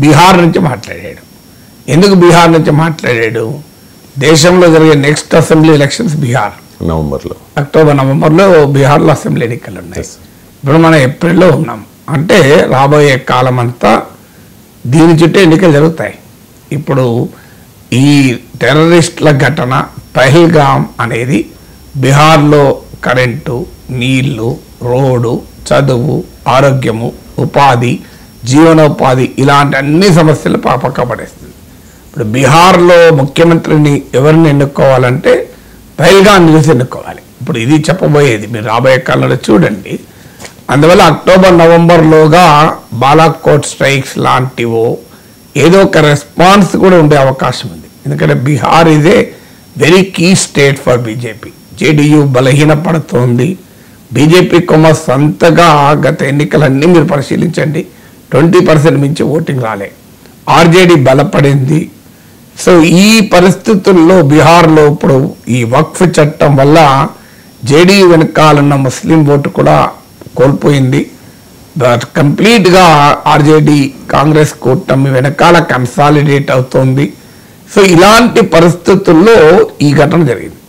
బీహార్ నుంచి మాట్లాడాడు. ఎందుకు బీహార్ నుంచి మాట్లాడాడు? దేశంలో జరిగే next assembly elections Bihar October నవంబర్లో బీహార్లో అసెంబ్లీ ఎన్నికలు ఉన్నాయి. ఇప్పుడు మనం ఏప్రిల్లో ఉన్నాం అంటే రాబోయే కాలం అంతా దీని చుట్టూ ఎన్నికలు జరుగుతాయి. ఇప్పుడు ఈ టెర్రరిస్టుల ఘటన పహల్గామ్ అనేది బీహార్లో కరెంటు, నీళ్లు, రోడ్డు, చదువు, ఆరోగ్యము, ఉపాధి, జీవనోపాధి ఇలాంటి అన్ని సమస్యలు పక్క పడేస్తుంది. ఇప్పుడు బీహార్లో ముఖ్యమంత్రిని ఎవరిని ఎన్నుకోవాలంటే పహల్గామ్ చూసి ఎన్నుకోవాలి. ఇప్పుడు ఇది చెప్పబోయేది మీరు రాబోయే కాలంలో చూడండి. అందువల్ల అక్టోబర్ నవంబర్లోగా బాలాకోట్ స్ట్రైక్స్ లాంటివో ఏదో ఒక రెస్పాన్స్ కూడా ఉండే అవకాశం ఉంది. ఎందుకంటే Bihar is a very key state for BJP. JDU బలహీనపడుతోంది. బీజేపీ సొంతగా గత ఎన్నికలన్నీ మీరు పరిశీలించండి, 20% మించి ఓటింగ్ రాలే. ఆర్జేడీ బలపడింది. సో ఈ పరిస్థితుల్లో బీహార్లో ఇప్పుడు ఈ వక్ఫ్ చట్టం వల్ల జేడీయూ వెనకాలన్న ముస్లిం ఓటు కూడా కోల్పోయింది. బట్ కంప్లీట్గా ఆర్జేడీ కాంగ్రెస్ కూటమి వెనకాల కన్సాలిడేట్ అవుతోంది. సో ఇలాంటి పరిస్థితుల్లో ఈ ఘటన జరిగింది.